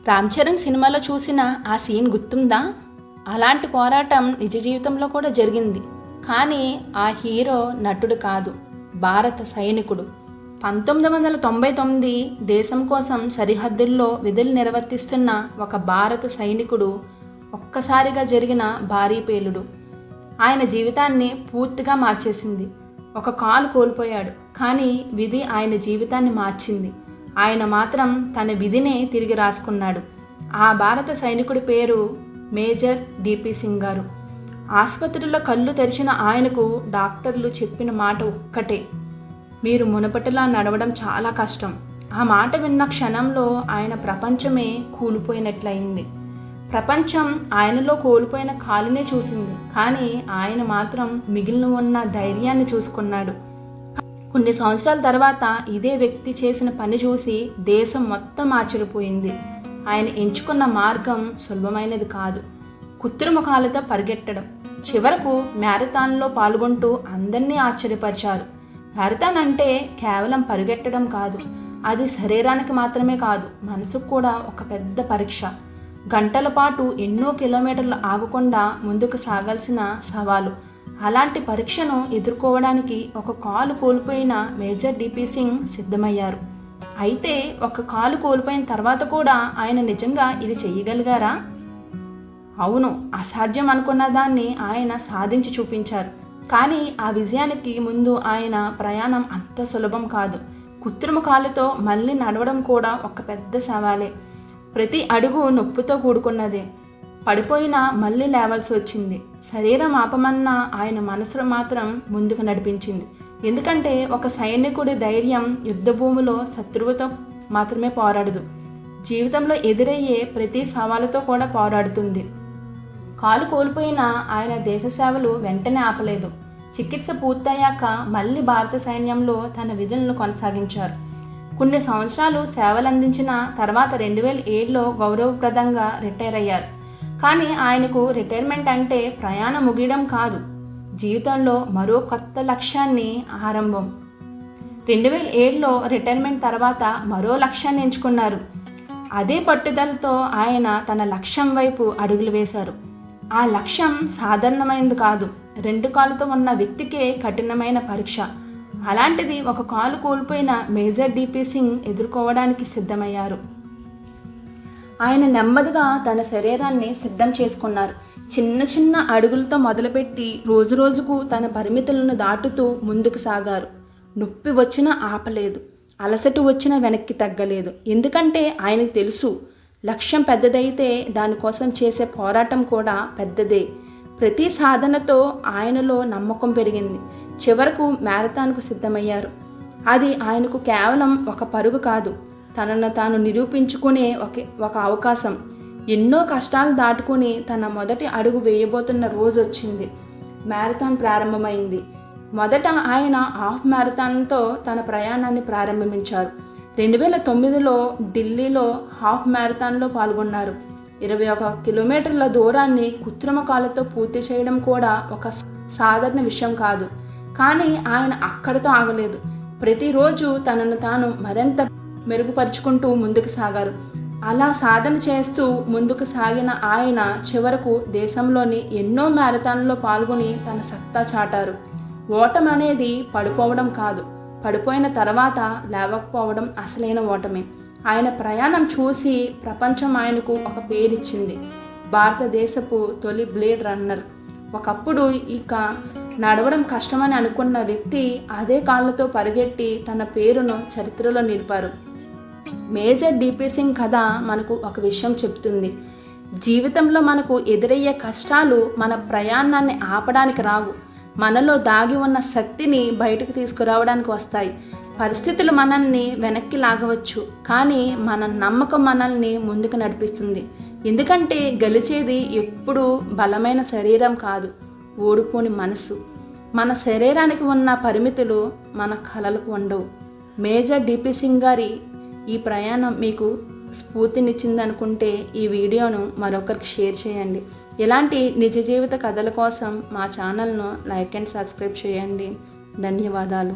రామ్ చరణ్ సినిమాలో చూసిన ఆ సీన్ గుర్తుందా? అలాంటి పోరాటం నిజ జీవితంలో కూడా జరిగింది. కానీ ఆ హీరో నటుడు కాదు, భారత సైనికుడు. 1999 దేశం కోసం సరిహద్దుల్లో విధులు నిర్వర్తిస్తున్న ఒక భారత సైనికుడు ఒక్కసారిగా జరిగిన భారీ పేలుడు ఆయన జీవితాన్ని పూర్తిగా మార్చేసింది. ఒక కాలు కోల్పోయాడు, కానీ విధి ఆయన జీవితాన్ని మార్చింది. ఆయన మాత్రం తన విధినే తిరిగి రాసుకున్నాడు. ఆ భారత సైనికుడి పేరు మేజర్ డిపి సింగ్ గారు. ఆసుపత్రిలో కళ్ళు తెరిచిన ఆయనకు డాక్టర్లు చెప్పిన మాట ఒక్కటే, మీరు మునపటిలా నడవడం చాలా కష్టం. ఆ మాట విన్న క్షణంలో ఆయన ప్రపంచమే కూలిపోయినట్లయింది. ప్రపంచం ఆయనలో కోల్పోయిన కాలునే చూసింది, కానీ ఆయన మాత్రం మిగిలిన ఉన్న ధైర్యాన్ని చూసుకున్నాడు. కొన్ని సంవత్సరాల తర్వాత ఇదే వ్యక్తి చేసిన పని చూసి దేశం మొత్తం ఆశ్చర్యపోయింది. ఆయన ఎంచుకున్న మార్గం సులభమైనది కాదు. కుత్తురుముఖాలతో పరిగెట్టడం. చివరకు మ్యారథాన్లో పాల్గొంటూ అందరినీ ఆశ్చర్యపరిచారు. మ్యారథాన్ అంటే కేవలం పరిగెట్టడం కాదు, అది శరీరానికి మాత్రమే కాదు, మనసుకు కూడా ఒక పెద్ద పరీక్ష. గంటల పాటు ఎన్నో కిలోమీటర్లు ఆగకుండా ముందుకు సాగాల్సిన సవాలు. అలాంటి పరీక్షను ఎదుర్కోవడానికి ఒక కాలు కోల్పోయిన మేజర్ డిపి సింగ్ సిద్ధమయ్యారు. అయితే ఒక కాలు కోల్పోయిన తర్వాత కూడా ఆయన నిజంగా ఇది చెయ్యగలిగారా? అవును, అసాధ్యం అనుకున్న దాన్ని ఆయన సాధించి చూపించారు. కానీ ఆ విజయానికి ముందు ఆయన ప్రయాణం అంత సులభం కాదు. కృత్రిమ కాలుతో మళ్ళీ నడవడం కూడా ఒక పెద్ద సవాలే. ప్రతి అడుగు నొప్పితో కూడుకున్నదే. పడిపోయినా మళ్ళీ లేవాల్సి వచ్చింది. శరీరం ఆపమన్నా ఆయన మనసు మాత్రం ముందుకు నడిపించింది. ఎందుకంటే ఒక సైనికుడి ధైర్యం యుద్ధభూమిలో శత్రువుతో మాత్రమే పోరాడదు, జీవితంలో ఎదురయ్యే ప్రతి సవాలుతో కూడా పోరాడుతుంది. కాలు కోల్పోయిన ఆయన దేశ సేవలు వెంటనే ఆపలేదు. చికిత్స పూర్తయ్యాక మళ్ళీ భారత సైన్యంలో తన విధులను కొనసాగించారు. కొన్ని సంవత్సరాలు సేవలందించిన తర్వాత 2007లో గౌరవప్రదంగా రిటైర్ అయ్యారు. కానీ ఆయనకు రిటైర్మెంట్ అంటే ప్రయాణం ముగియడం కాదు, జీవితంలో మరో కొత్త లక్ష్యాన్ని ఆరంభం. 2007లో రిటైర్మెంట్ తర్వాత మరో లక్ష్యాన్ని ఎంచుకున్నారు. అదే పట్టుదలతో ఆయన తన లక్ష్యం వైపు అడుగులు వేశారు. ఆ లక్ష్యం సాధారణమైనది కాదు, 2 కాళ్ళతో ఉన్న వ్యక్తికే కఠినమైన పరీక్ష. అలాంటిది ఒక కాలు కోల్పోయిన మేజర్ డిపి సింగ్ ఎదుర్కోవడానికి సిద్ధమయ్యారు. ఆయన నెమ్మదిగా తన శరీరాన్ని సిద్ధం చేసుకున్నారు. చిన్న చిన్న అడుగులతో మొదలుపెట్టి రోజు రోజుకు తన పరిమితులను దాటుతూ ముందుకు సాగారు. నొప్పి వచ్చినా ఆపలేదు, అలసట వచ్చినా వెనక్కి తగ్గలేదు. ఎందుకంటే ఆయనకు తెలుసు, లక్ష్యం పెద్దదైతే దానికోసం చేసే పోరాటం కూడా పెద్దదే. ప్రతి సాధనతో ఆయనలో నమ్మకం పెరిగింది. చివరకు మ్యారథాన్కు సిద్ధమయ్యారు. అది ఆయనకు కేవలం ఒక పరుగు కాదు, తనను తాను నిరూపించుకునే ఒక అవకాశం. ఎన్నో కష్టాలు దాటుకుని తన మొదటి అడుగు వేయబోతున్న రోజు వచ్చింది. మ్యారథాన్ ప్రారంభమైంది. మొదట ఆయన హాఫ్ మ్యారథాన్తో తన ప్రయాణాన్ని ప్రారంభించారు. 2009లో ఢిల్లీలో హాఫ్ మ్యారథాన్లో పాల్గొన్నారు. 21 కిలోమీటర్ల దూరాన్ని కృత్రిమ కాలుతో పూర్తి చేయడం కూడా ఒక సాధారణ విషయం కాదు. కానీ ఆయన అక్కడితో ఆగలేదు. ప్రతిరోజు తనను తాను మరింత మెరుగుపరుచుకుంటూ ముందుకు సాగారు. అలా సాధన చేస్తూ ముందుకు సాగిన ఆయన చివరకు దేశంలోని ఎన్నో మ్యారథాన్లో పాల్గొని తన సత్తా చాటారు. ఓటమి అనేది పడిపోవడం కాదు, పడిపోయిన తర్వాత లేవకపోవడం అసలైన ఓటమి. ఆయన ప్రయాణం చూసి ప్రపంచం ఆయనకు ఒక పేరిచ్చింది, భారతదేశపు తొలి బ్లేడ్ రన్నర్. ఒకప్పుడు ఇక నడవడం కష్టమని అనుకున్న వ్యక్తి అదే కాళ్ళతో పరిగెట్టి తన పేరును చరిత్రలో నిలిపారు. మేజర్ డిపి సింగ్ కథ మనకు ఒక విషయం చెప్తుంది. జీవితంలో మనకు ఎదురయ్యే కష్టాలు మన ప్రయాణాన్ని ఆపడానికి రావు, మనలో దాగి ఉన్న శక్తిని బయటకు తీసుకురావడానికి వస్తాయి. పరిస్థితులు మనల్ని వెనక్కి లాగవచ్చు, కానీ మన నమ్మకం మనల్ని ముందుకు నడిపిస్తుంది. ఎందుకంటే గెలిచేది ఎప్పుడూ బలమైన శరీరం కాదు, ఓడిపోని మనసు. మన శరీరానికి ఉన్న పరిమితులు మన కలలకు ఉండవు. మేజర్ డిపి సింగ్ గారి ఈ ప్రయాణం మీకు స్ఫూర్తినిచ్చిందనుకుంటే ఈ వీడియోను మరొకరికి షేర్ చేయండి. ఇలాంటి నిజ జీవిత కథల కోసం మా ఛానల్ను లైక్ అండ్ సబ్స్క్రైబ్ చేయండి. ధన్యవాదాలు.